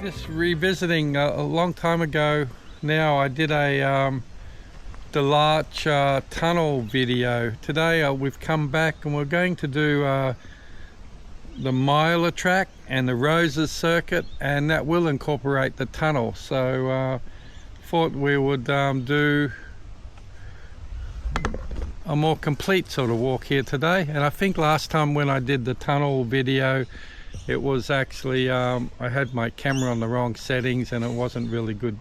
Just revisiting a long time ago now, I did a Dularcha tunnel video. Today we've come back and we're going to do the Myla track and the Roses circuit, and that will incorporate the tunnel. So thought we would do a more complete sort of walk here today. And I think last time when I did the tunnel video, it was actually I had my camera on the wrong settings and it wasn't really good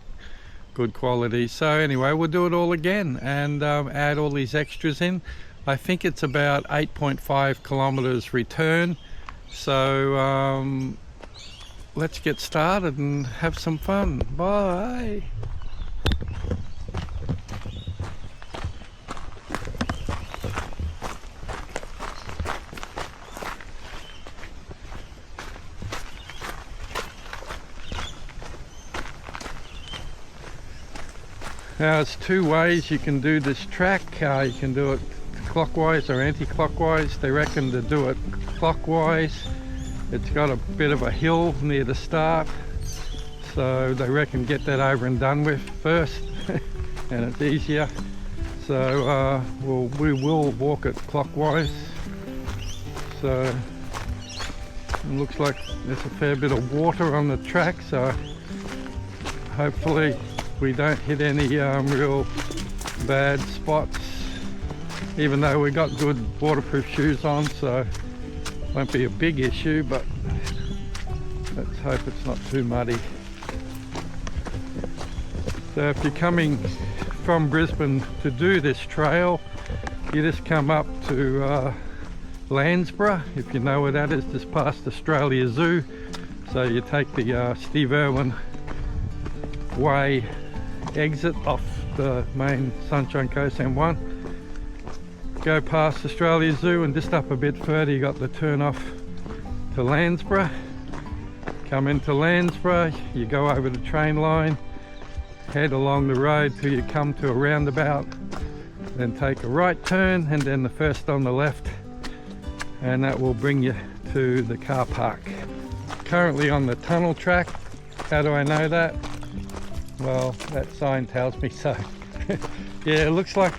quality. So anyway, we'll do it all again and add all these extras in. I think it's about 8.5 kilometers return. So let's get started and have some fun. Bye. Now there's two ways you can do this track. You can do it clockwise or anti-clockwise. They reckon to do it clockwise, it's got a bit of a hill near the start, so they reckon get that over and done with first and it's easier. So we will walk it clockwise. So it looks like there's a fair bit of water on the track, so hopefully we don't hit any real bad spots, even though we got good waterproof shoes on, so won't be a big issue, but let's hope it's not too muddy. So if you're coming from Brisbane to do this trail, you just come up to Landsborough, if you know where that is, just past Australia Zoo. So you take the Steve Irwin Way exit off the main Sunshine Coast M1, go past Australia Zoo, and just up a bit further you got the turn off to Landsborough. Come into Landsborough, you go over the train line, head along the road till you come to a roundabout, then take a right turn and then the first on the left, and that will bring you to the car park. Currently on the tunnel track. How do I know that? Well, that sign tells me so. Yeah, it looks like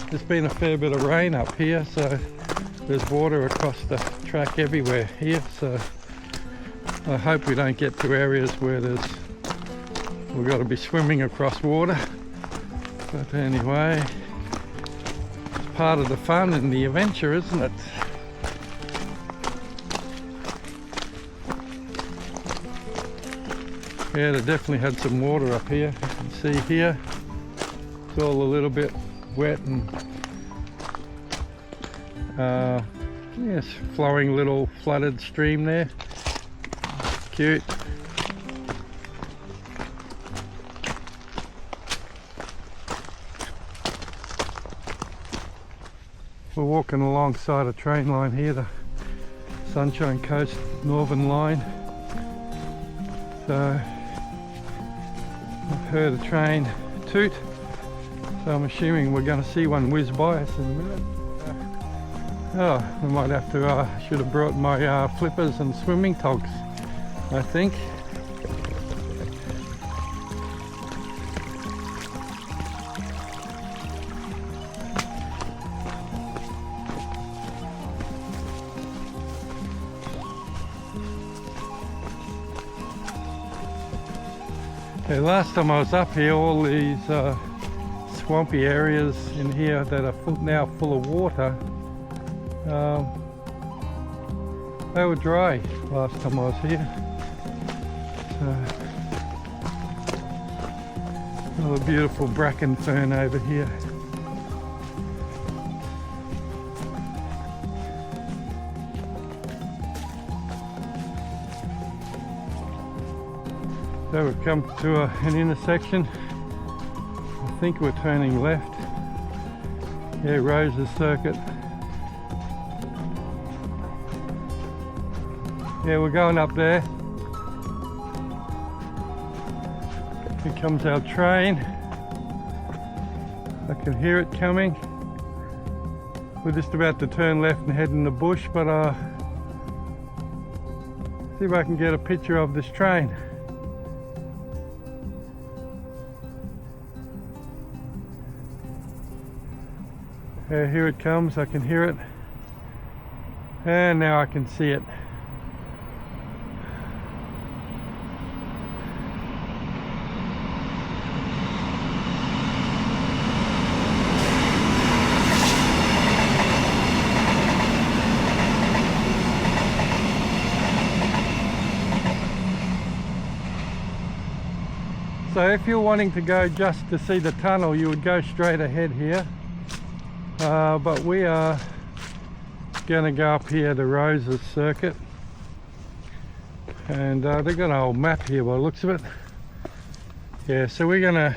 there's been a fair bit of rain up here, so there's water across the track everywhere here. So I hope we don't get to areas where we've got to be swimming across water. But anyway, it's part of the fun and the adventure, isn't it? Yeah, they definitely had some water up here. You can see here, it's all a little bit wet and yes, flowing little flooded stream there. Cute. We're walking alongside a train line here, the Sunshine Coast Northern Line. So I've heard a train toot, so I'm assuming we're going to see one whiz by us in a minute. Oh, I might have to, should have brought my flippers and swimming togs, I think. Yeah, last time I was up here, all these swampy areas in here that are now full of water, they were dry last time I was here. So, another beautiful bracken fern over here. So we've come to an intersection. I think we're turning left. Yeah, Roses circuit. Yeah, we're going up there. Here comes our train. I can hear it coming. We're just about to turn left and head in the bush, but see if I can get a picture of this train. Here it comes, I can hear it. And now I can see it. So if you're wanting to go just to see the tunnel, you would go straight ahead here. But we are going to go up here to Rose's circuit. And they've got an old map here by the looks of it. Yeah, so we're gonna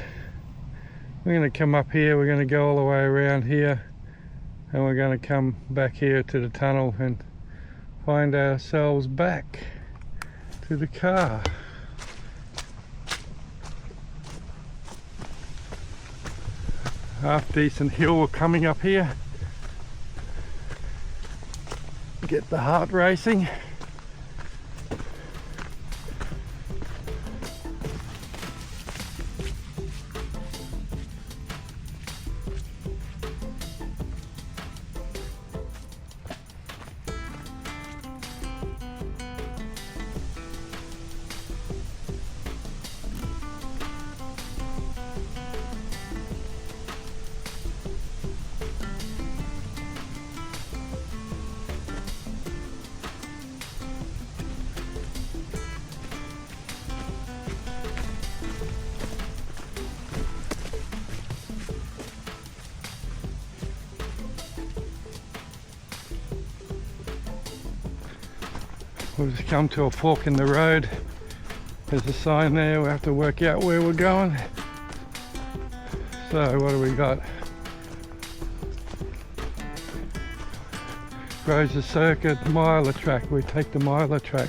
come up here, we're gonna go all the way around here, and we're gonna come back here to the tunnel and find ourselves back to the car. Half decent hill we're coming up here. Get the heart racing. We've just come to a fork in the road. There's a sign there, we have to work out where we're going. So what do we got? Rose's Circuit, Myla track. We take the Myla track.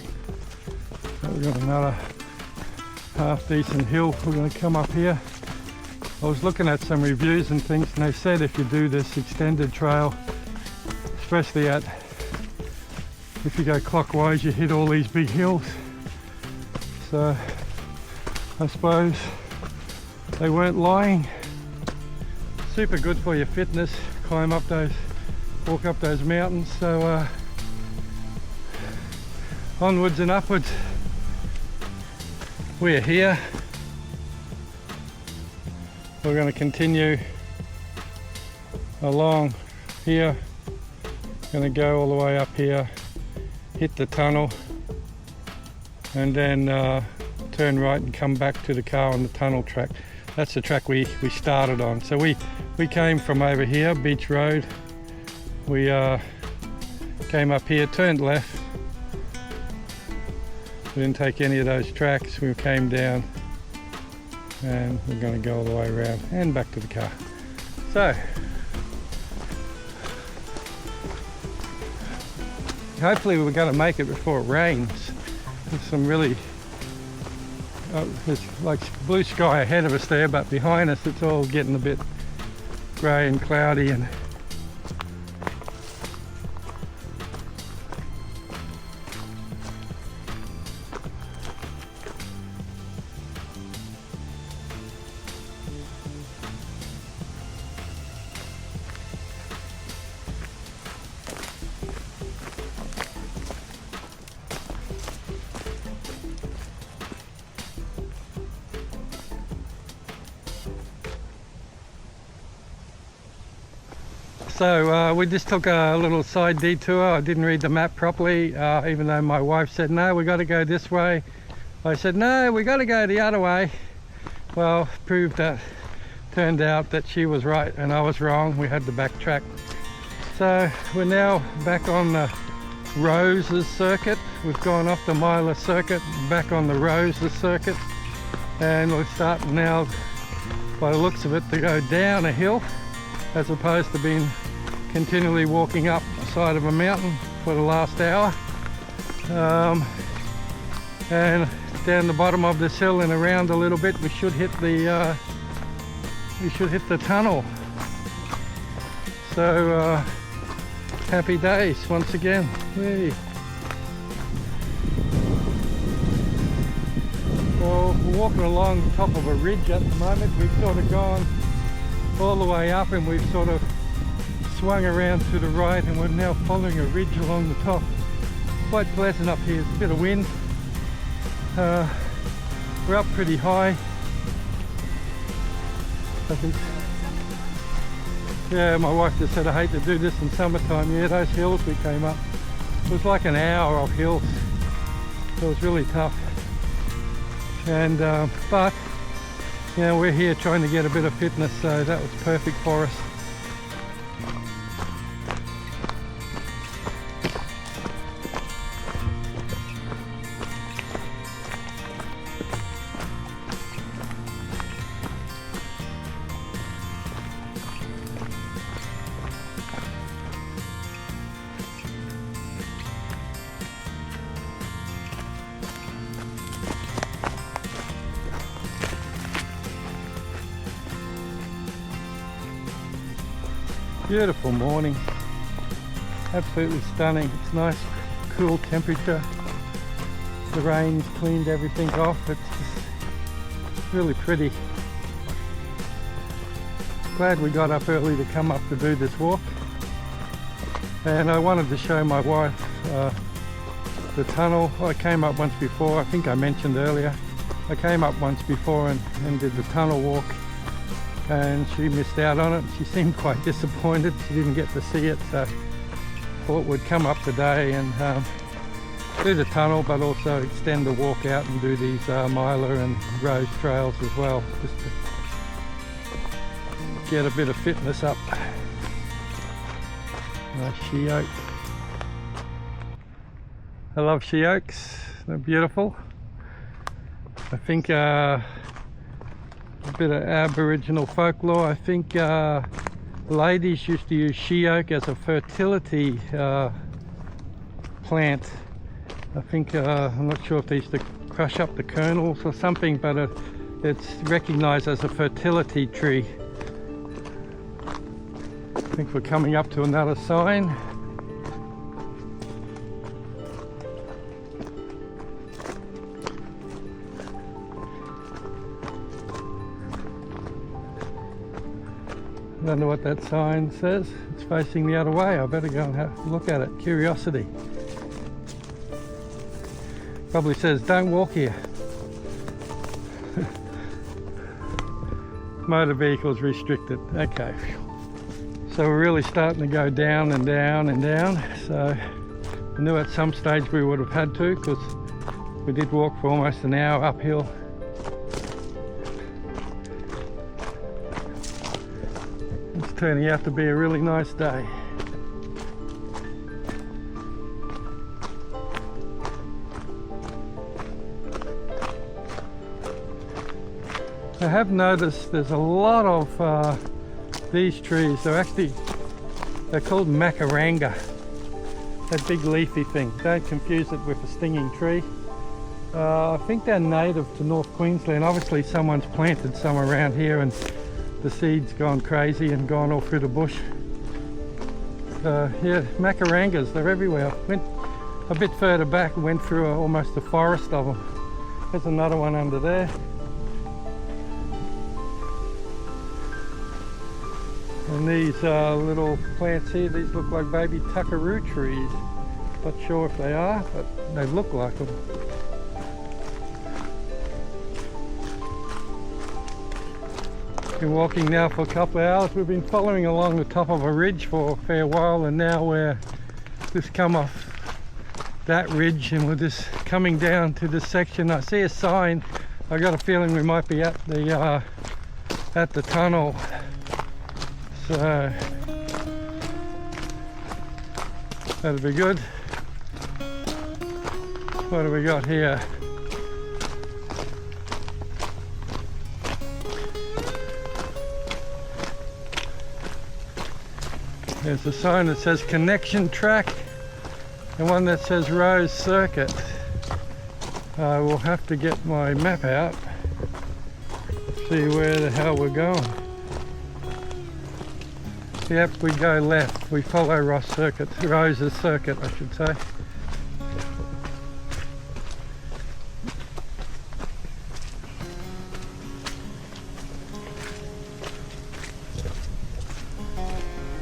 So we've got another half decent hill. We're going to come up here. I was looking at some reviews and things, and they said if you do this extended trail, especially if you go clockwise, you hit all these big hills. So I suppose they weren't lying. Super good for your fitness, walk up those mountains. So onwards and upwards. We're here. We're going to continue along here. Going to go all the way up here, hit the tunnel, and then turn right and come back to the car on the tunnel track. That's the track we started on. So we came from over here, Beach Road. We came up here, turned left. We didn't take any of those tracks. We came down, and we're going to go all the way around and back to the car. So hopefully we're going to make it before it rains. There's some really there's like blue sky ahead of us there, but behind us it's all getting a bit grey and cloudy. And so we just took a little side detour. I didn't read the map properly, even though my wife said, no, we got to go this way. I said, no, we got to go the other way. Well, turned out that she was right and I was wrong. We had to backtrack. So we're now back on the Rose's Circuit. We've gone off the Myla Circuit, back on the Rose's Circuit. And we're starting now, by the looks of it, to go down a hill, as opposed to being continually walking up the side of a mountain for the last hour. And down the bottom of this hill and around a little bit, we should hit the tunnel. So happy days once again. Whee. So we're walking along the top of a ridge at the moment. We've sort of gone all the way up and we've sort of swung around to the right and we're now following a ridge along the top. Quite pleasant up here. There's a bit of wind. We're up pretty high. I think. Yeah, my wife just said I hate to do this in summertime. Yeah, those hills we came up, it was like an hour of hills. So it was really tough. And but you know, we're here trying to get a bit of fitness, so that was perfect for us. Beautiful morning, absolutely stunning. It's nice, cool temperature. The rain's cleaned everything off. It's just really pretty. Glad we got up early to come up to do this walk. And I wanted to show my wife the tunnel. I came up once before, I think I mentioned earlier. I came up once before and did the tunnel walk, and she missed out on it. She seemed quite disappointed. She didn't get to see it, so thought we'd come up today and do the tunnel, but also extend the walk out and do these Myla and Rose trails as well, just to get a bit of fitness up. Nice she oak. I love she oaks. They're beautiful. I think a bit of Aboriginal folklore. I think ladies used to use she oak as a fertility plant. I think I'm not sure if they used to crush up the kernels or something, but it's recognized as a fertility tree. I think we're coming up to another sign. I don't know what that sign says. It's facing the other way. I better go and have a look at it. Curiosity. Probably says don't walk here. Motor vehicles restricted. Okay. So we're really starting to go down and down and down. So I knew at some stage we would have had to, because we did walk for almost an hour uphill. It's turning out to be a really nice day. I have noticed there's a lot of these trees. They're called macaranga. That big leafy thing. Don't confuse it with a stinging tree. I think they're native to North Queensland. Obviously someone's planted some around here and the seed's gone crazy and gone all through the bush. Yeah, macarangas, they're everywhere. Went a bit further back and went through almost a forest of them. There's another one under there. And these little plants here, these look like baby tuckaroo trees. Not sure if they are, but they look like them. Been walking now for a couple of hours. We've been following along the top of a ridge for a fair while, and now we're just come off that ridge and we're just coming down to this section. I see a sign. I got a feeling we might be at the tunnel. So that'll be good. What do we got here? There's a sign that says connection track and one that says Rose Circuit. I will have to get my map out, see where the hell we're going. Yep, we go left. We follow Rose's Circuit, I should say.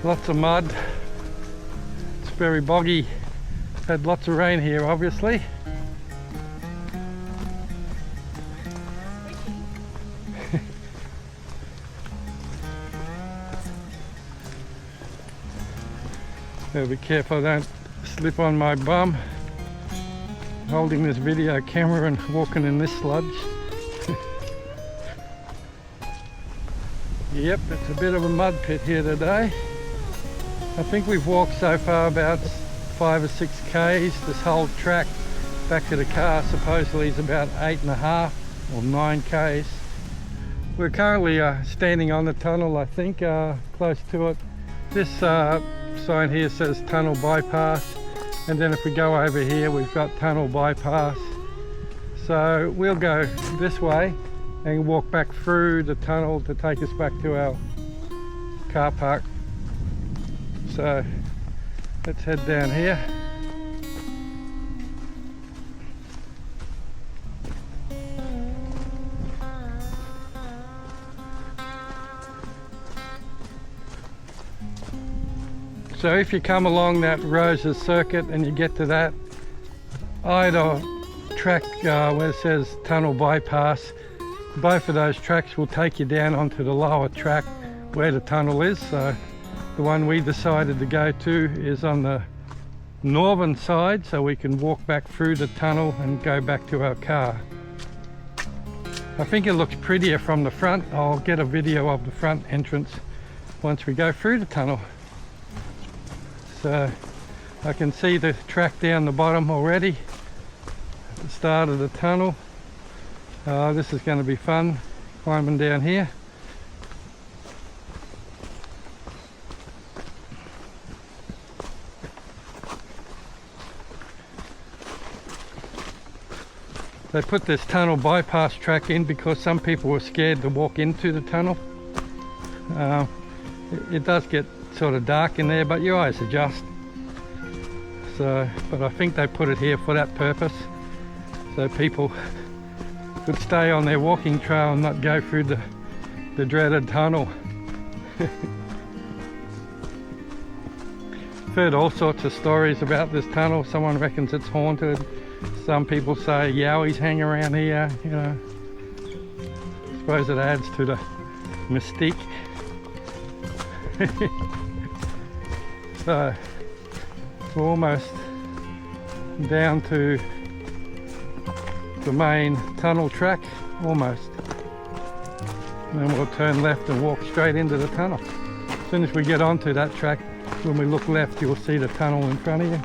Lots of mud. It's very boggy. Had lots of rain here, obviously. Gotta be careful I don't slip on my bum holding this video camera and walking in this sludge. Yep, it's a bit of a mud pit here today. I think we've walked so far about 5 or 6 k's. This whole track back to the car supposedly is about 8.5 or 9 k's. We're currently standing on the tunnel, I think, close to it. This sign here says tunnel bypass, and then if we go over here we've got tunnel bypass. So we'll go this way and walk back through the tunnel to take us back to our car park. So let's head down here. So if you come along that Roses circuit and you get to that either track where it says tunnel bypass, both of those tracks will take you down onto the lower track where the tunnel is. So the one we decided to go to is on the northern side, so we can walk back through the tunnel and go back to our car. I think it looks prettier from the front. I'll get a video of the front entrance once we go through the tunnel. So I can see the track down the bottom already at the start of the tunnel. This is going to be fun, climbing down here. They put this tunnel bypass track in because some people were scared to walk into the tunnel. It does get sort of dark in there, but your eyes adjust. So, but I think they put it here for that purpose, so people could stay on their walking trail and not go through the dreaded tunnel. I've heard all sorts of stories about this tunnel. Someone reckons it's haunted. Some people say yowies hang around here, you know. I suppose it adds to the mystique. So we're almost down to the main tunnel track, almost. And then we'll turn left and walk straight into the tunnel. As soon as we get onto that track, when we look left, you'll see the tunnel in front of you.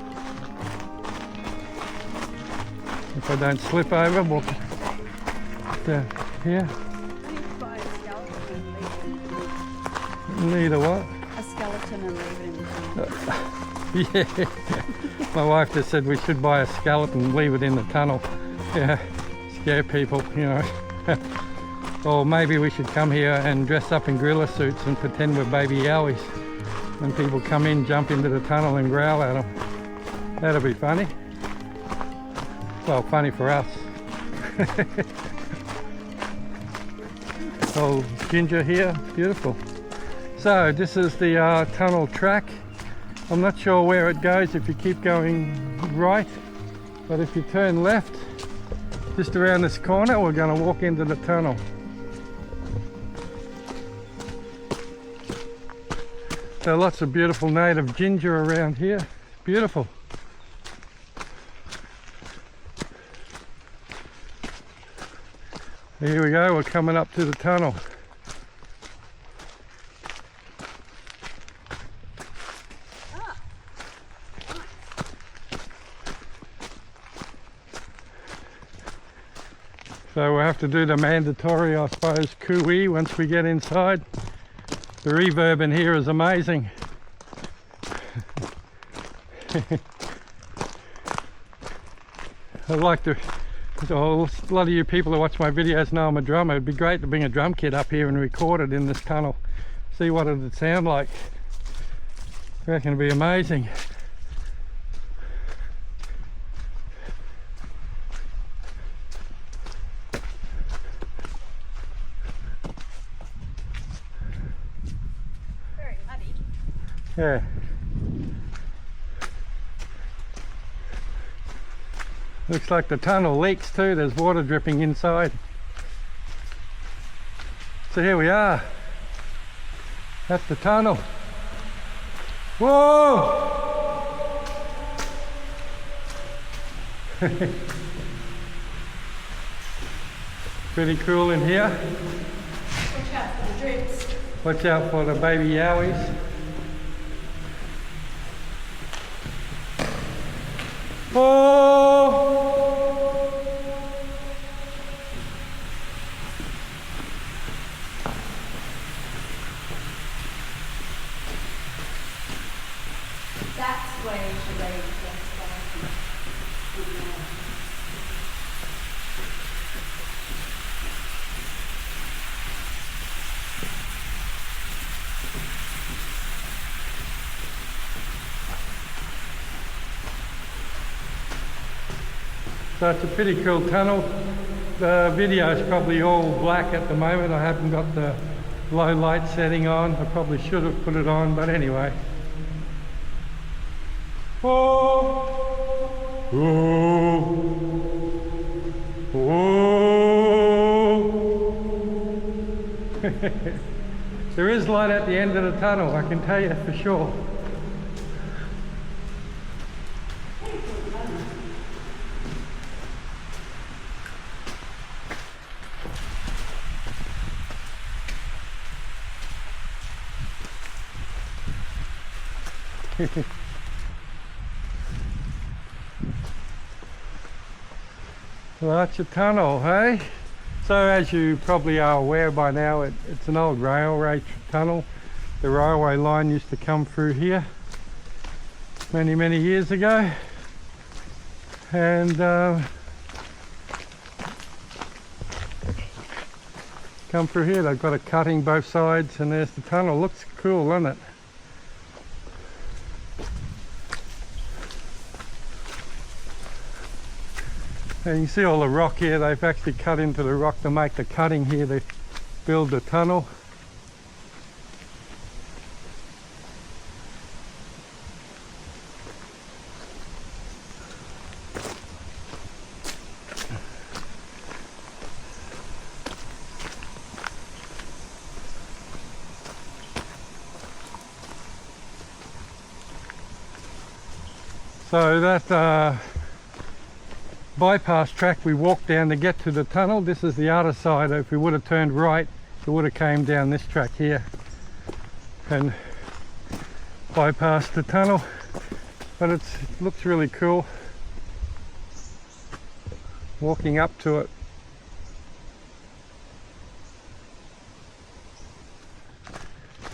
If I don't slip over, walk down here. Need a what? A skeleton and leave it in the tunnel. Yeah, my wife just said we should buy a skeleton and leave it in the tunnel. Yeah, scare people, you know. Or maybe we should come here and dress up in gorilla suits and pretend we're baby yowies. When people come in, jump into the tunnel and growl at them. That'll be funny. Well, funny for us. Oh, ginger here, beautiful. So this is the tunnel track. I'm not sure where it goes if you keep going right, but if you turn left, just around this corner, we're going to walk into the tunnel. There are lots of beautiful native ginger around here. Beautiful. Here we go, we're coming up to the tunnel. So we'll have to do the mandatory, I suppose, cooey once we get inside. The reverb in here is amazing. I'd like to, a lot of you people who watch my videos know I'm a drummer. It'd be great to bring a drum kit up here and record it in this tunnel. See what it would sound like. I reckon it'd be amazing. Yeah. Looks like the tunnel leaks too. There's water dripping inside. So here we are. That's the tunnel. Whoa! Pretty cool in here. Watch out for the drips. Watch out for the baby yowies. Oh! That's where you should lay the So it's a pretty cool tunnel. The video is probably all black at the moment. I haven't got the low light setting on. I probably should have put it on, but anyway. Oh! Oh! Oh! There is light at the end of the tunnel, I can tell you for sure. Dularcha tunnel, hey? So as you probably are aware by now, it's an old railway tunnel. The railway line used to come through here many years ago, and come through here. They've got a cutting both sides, and there's the tunnel. Looks cool, doesn't it? And you can see all the rock here. They've actually cut into the rock to make the cutting here to build the tunnel. So that bypass track we walked down to get to the tunnel, this is the other side. If we would have turned right, we would have came down this track here and bypassed the tunnel. But it looks really cool walking up to it.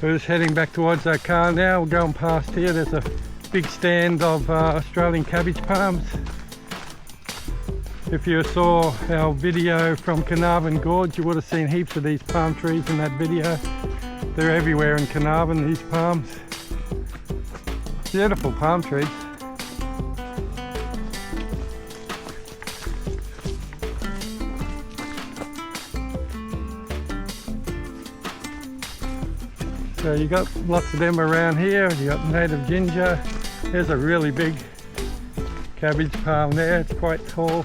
We're just heading back towards our car now. We're going past here. There's a big stand of Australian cabbage palms. If you saw our video from Carnarvon Gorge, you would have seen heaps of these palm trees in that video. They're everywhere in Carnarvon, these palms. Beautiful palm trees. So you got lots of them around here. You got native ginger. There's a really big cabbage palm there. It's quite tall.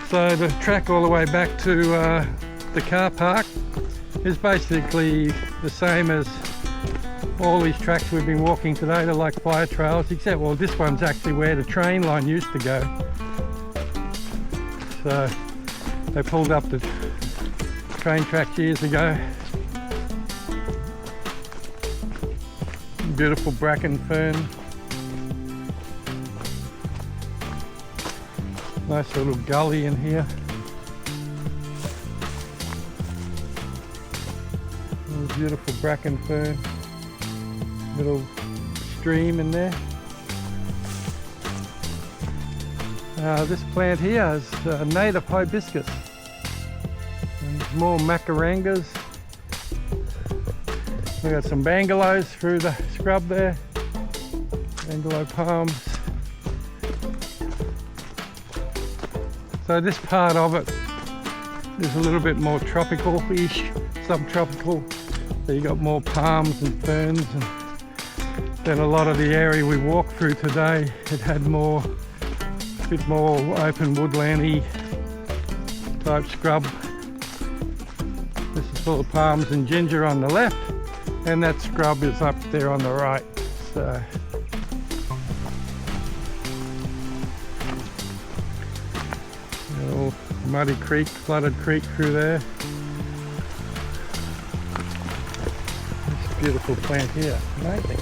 So the track all the way back to the car park is basically the same as all these tracks we've been walking today. They're like fire trails, except, well, this one's actually where the train line used to go. So they pulled up the train tracks years ago. Beautiful bracken fern. Nice little gully in here. Beautiful bracken fern. Little stream in there. This plant here is native hibiscus. And more macarangas. We got some bangalows through the scrub there. Bangalow palms. So this part of it is a little bit more tropical-ish, subtropical. So you got more palms and ferns, and then a lot of the area we walked through today, it had a bit more open woodlandy type scrub. This is full of palms and ginger on the left, and that scrub is up there on the right. So little muddy creek, flooded creek through there. This beautiful plant here, amazing.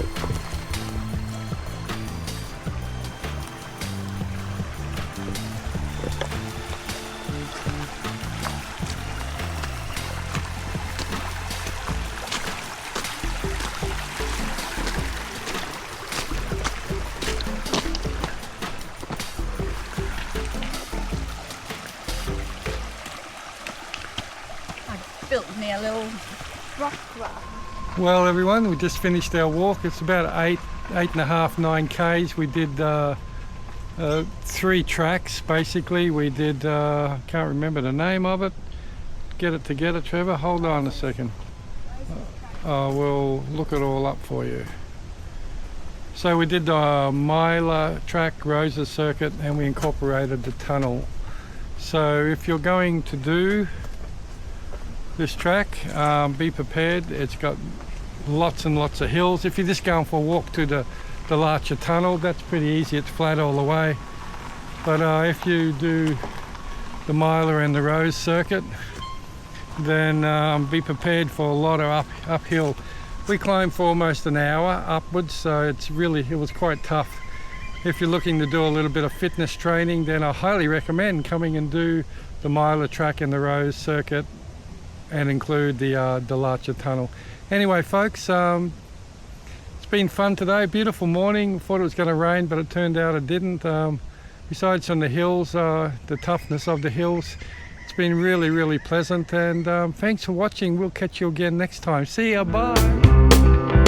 Built me a little rock run. Well everyone, we just finished our walk. It's about 8.5, 9 k's. We did 3 tracks basically. We did, can't remember the name of it. Get it together, Trevor. Hold on a second. We'll look it all up for you. So we did the Myla track, Rosa circuit, and we incorporated the tunnel. So if you're going to do this track, be prepared. It's got lots and lots of hills. If you're just going for a walk to the Dularcha tunnel, that's pretty easy. It's flat all the way. But if you do the Myla and the Rose circuit, then be prepared for a lot of uphill. We climbed for almost an hour upwards, so it was quite tough. If you're looking to do a little bit of fitness training, then I highly recommend coming and do the Myla track and the Rose circuit, and include the Dularcha tunnel. Anyway folks, it's been fun today. Beautiful morning. Thought it was going to rain, but it turned out it didn't. Besides from the hills, the toughness of the hills, it's been really pleasant, and thanks for watching. We'll catch you again next time. See ya, bye.